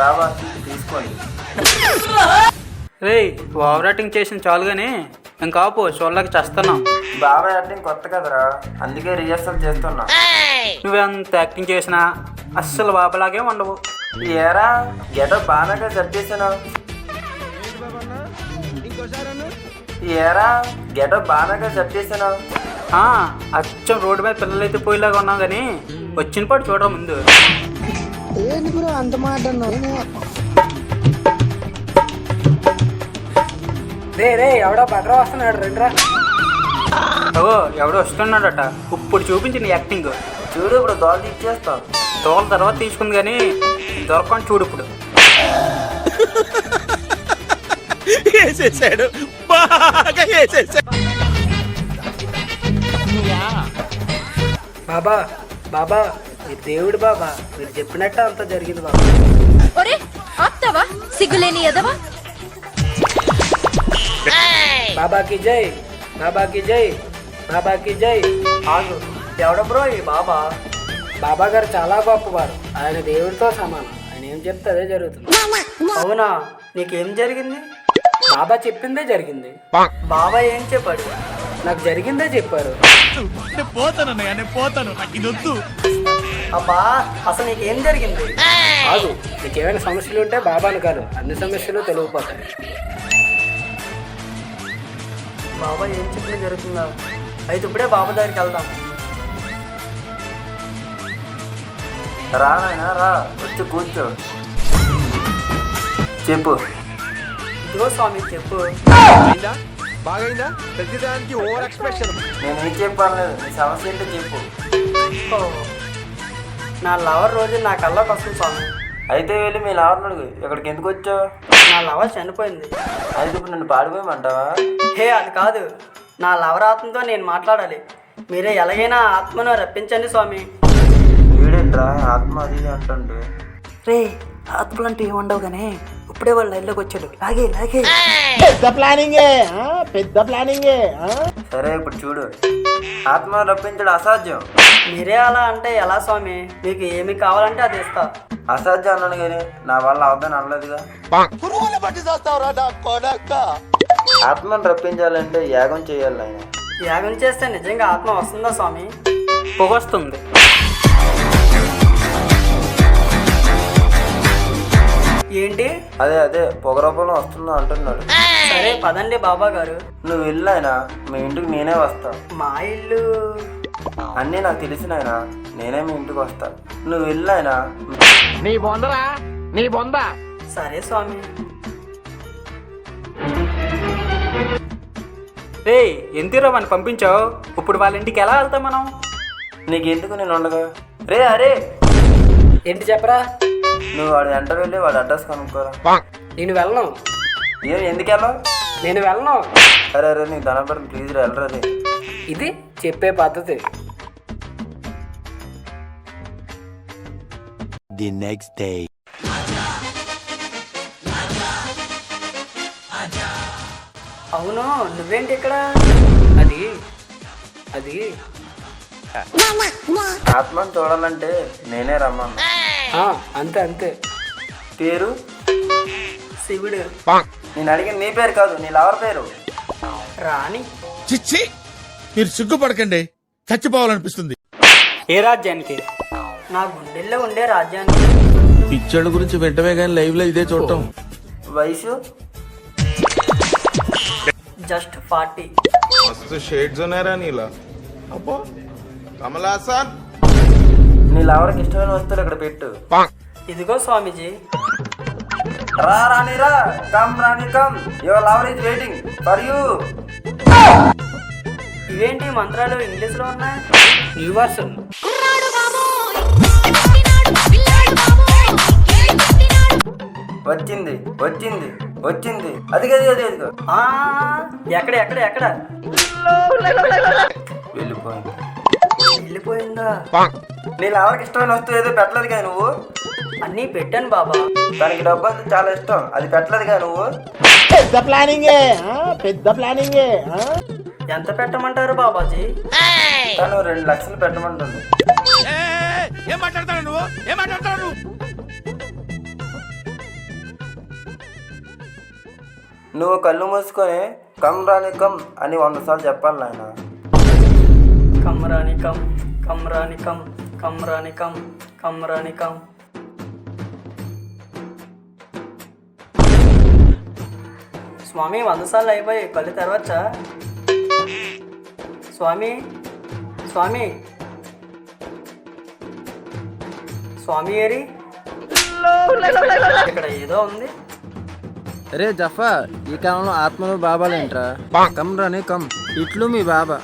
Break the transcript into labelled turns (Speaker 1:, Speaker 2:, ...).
Speaker 1: బాబా తీసుకోండి.
Speaker 2: రే over acting చేసిన చాలు కానీ ఇంకా ఆపు, చూడలేక చేస్తున్నాం.
Speaker 1: బాబా యాక్టింగ్ కొత్త కదరా, అందుకే రిహర్సల్ చేస్తున్నా.
Speaker 2: నువ్వెంత యాక్టింగ్ చేసినా అస్సలు బాబాలాగే ఉండవు.
Speaker 1: ఏరా గెటప్ బాగా సర్దేశాను. ఏరా గెటప్ బాగా సర్దేశాను.
Speaker 2: అచ్చం రోడ్డు మీద పిల్లలైతే పోయేలాగా ఉన్నావు కానీ వచ్చిన పాటు చూడడం ముందు.
Speaker 3: అంత మాట రే ఎవడో బట్రా వస్తున్నాడు రెండ్రా.
Speaker 2: ఓ ఎవడో వస్తున్నాడట. ఇప్పుడు చూపించి నీ యాక్టింగ్
Speaker 1: చూడు, ఇప్పుడు దోలు ఇచ్చేస్తాం.
Speaker 2: తోల తర్వాత తీసుకుంది కానీ దొరకని చూడు ఇప్పుడు.
Speaker 3: బాబా బాబా మీరు దేవుడు బాబా, మీరు చెప్పినట్టు అంత జరిగింది బాబా.
Speaker 4: ఒరే ఆప్తావా సిగ్గులేని ఎదవా.
Speaker 3: బాబాకి జై, బాబాకి జై, బాబాకి జై.
Speaker 2: ఆగు, ఎవడ బ్రో ఈ బాబా?
Speaker 3: బాబా గారు చాలా గొప్పవారు, ఆయన దేవుడితో సమానం. ఆయన ఏం చెప్తే అదే జరుగుతుంది.
Speaker 2: అవునా, నీకేం జరిగింది?
Speaker 3: బాబా చెప్పిందే జరిగింది.
Speaker 2: బాబా ఏం చెప్పాడు?
Speaker 3: నాకు జరిగిందే చెప్పారు.
Speaker 2: అబ్బా అసలు నీకేం జరిగింది?
Speaker 3: కాదు, నీకేమైనా సమస్యలు ఉంటే బాబాను కాదు, అన్ని సమస్యలు తొలగిపోతాయి.
Speaker 2: బాబా ఏం చెప్పినా జరుగుతుందా? అయితే ఇప్పుడే బాబా దగ్గరికి వెళ్దాం.
Speaker 1: రా నాయనా రా, వచ్చి కూర్చో. చెప్పు.
Speaker 2: ఇదిగో స్వామి చెప్పు.
Speaker 5: బాగైందా? ప్రతిదానికి ఓవర్ ఎక్స్ప్రెషన్.
Speaker 1: నేనేం చెప్పలేదు, నీ సమస్య ఏంటో చెప్పు.
Speaker 2: ఓ, నా లవర్ రోజు నా కళ్ళకి వస్తుంది స్వామి.
Speaker 1: అయితే వెళ్ళి మీ లావర్ అడుగు, ఇక్కడికి ఎందుకు వచ్చావు?
Speaker 2: నా లవర్ చనిపోయింది.
Speaker 1: అయితే ఇప్పుడు నన్ను పాడిపోయమంటావా?
Speaker 2: హే అది కాదు, నా లవర్ ఆత్మతో నేను మాట్లాడాలి. మీరే ఎలాగైనా ఆత్మను రప్పించండి స్వామి.
Speaker 1: వీడేంట్రా ఆత్మ అది అంటుండు.
Speaker 2: రే ఆత్మలు అంటే ఏముండవు కానీ ఇప్పుడే వాళ్ళ లైన్లోకి వచ్చాడు. లాగే లాగే.
Speaker 5: పెద్ద ప్లానింగే.
Speaker 1: సరే ఇప్పుడు చూడు, ఆత్మ రప్పించడం అసాధ్యం.
Speaker 2: మీరే అలా అంటే ఎలా స్వామి? మీకు ఏమి కావాలంటే అది ఇస్తా.
Speaker 1: అసాధ్యం అన్నాను కానీ నా వల్ల అవద్దని అనలేదుగా. ఆత్మను రప్పించాలంటే యాగం చేయాలి ఆయన.
Speaker 2: యాగం చేస్తే నిజంగా ఆత్మ వస్తుందా స్వామి? పొగొస్తుంది. ఏంటి?
Speaker 1: అదే పొగ రూపంలో వస్తుందో అంటున్నాడు.
Speaker 2: సరే పదండి బాబా గారు.
Speaker 1: నువ్వు వెళ్ళు ఆయన, మీ ఇంటికి నేనే వస్తా.
Speaker 2: మా ఇల్లు
Speaker 1: అన్నీ నాకు తెలిసిన ఆయన, నేనే మీ ఇంటికి వస్తా. నువ్వు వెళ్ళు ఆయన.
Speaker 5: నీ బొందరా, నీ బొంద.
Speaker 2: సరే స్వామి. రే ఎంతీరా వాడిని పంపించావు? ఇప్పుడు వాళ్ళ ఇంటికి ఎలా వెళ్తాం మనం?
Speaker 1: నీకెందుకు నేను ఉండగా? రే అరే,
Speaker 3: ఏంటి చెప్పరా?
Speaker 1: నువ్వు వాడు వెంట వెళ్ళి వాడు అడ్రస్ కనుక్కోరా.
Speaker 3: నేను వెళ్ళను.
Speaker 1: ఎందుకు వెళ్ళావు?
Speaker 3: నేను వెళ్ళను.
Speaker 1: అరే అరే నీకు ధనపడి ప్లీజ్ రా, వెళ్ళరా రే.
Speaker 3: ఇది చెప్పే పద్ధతి.
Speaker 6: The next day.
Speaker 2: అవును నువ్వేంటి ఇక్కడ?
Speaker 3: అది అది
Speaker 1: ఆత్మను చూడాలంటే నేనే రమ్మన్నా.
Speaker 3: అంతే అంతే.
Speaker 1: పేరు
Speaker 2: శివుడు.
Speaker 1: నేను అడిగిన నీ పేరు కాదు, నీ లవర్ పేరు.
Speaker 2: రాణి.
Speaker 7: చిచ్చి, మీరు సిగ్గుపడకండి, చచ్చిపోవాలనిపిస్తుంది.
Speaker 2: ఏ రాజ్యానికి? నా గుండెల్లో ఉండే రాజ్యానికి.
Speaker 7: పిచ్చోళ్ళ గురించి వెంటనే కానీ లైవ్ లో ఇదే చూడటం.
Speaker 1: వయసు
Speaker 2: జస్ట్ 40.
Speaker 8: मस्त शेड्स ఉన్నారా నీలా? అబ్బో కమల్ హాసన్.
Speaker 1: నీ లవర్కి ఇష్టమైన వస్తువులు ఇక్కడ పెట్టు.
Speaker 2: ఇదిగో స్వామీజీ.
Speaker 1: రా రాణి రా, come Rani come, your lover is waiting for you.
Speaker 2: ఇవేంటి మంత్రాలు ఇంగ్లీష్ లో ఉన్నాయి?
Speaker 3: New version.
Speaker 1: వచ్చింది వచ్చింది వచ్చింది, అది గది అది అదిగో.
Speaker 2: ఎక్కడ ఎక్కడ ఎక్కడ?
Speaker 1: వెళ్ళిపోయింది.
Speaker 2: వెళ్ళిపోయిందా?
Speaker 1: నీ లవర్కి ఇష్టమైన వస్తువు ఏదో పెట్టలేదు కదా నువ్వు?
Speaker 2: అన్నీ పెట్టాను బాబా.
Speaker 1: దానికి డబ్బు అంటే చాలా ఇష్టం, అది పెట్టలేదు కదా నువ్వు?
Speaker 5: పెద్ద ప్లానింగే, పెద్ద ప్లానింగే.
Speaker 2: ఎంత పెట్టమంటారు బాబాజీ?
Speaker 1: తను 2 లక్షలు పెట్టమంటుంది.
Speaker 7: ఏం మాట్లాడతావు నువ్వు? ఏం మాట్లాడతావు నువ్వు?
Speaker 1: నువ్వు కళ్ళు మూసుకొని కమ్ రాని కమ్ అని 100 సార్లు చెప్పాలి నాయన.
Speaker 2: కమ్రాని కమ్ కమ్రాని కమ్ కమ్రాని కమ్ కమ్రాని కమ్. స్వామి 100 సార్లు అయిపోయి కళ్ళు తెరవచ్చా? స్వామి స్వామి స్వామి ఏరి ఇక్కడ ఏదో ఉంది.
Speaker 3: అరే జఫా, ఈ కాలంలో ఆత్మలు బాబాలేంట్రా? కమ్ రాని కమ్, ఇట్లు మీ బాబా.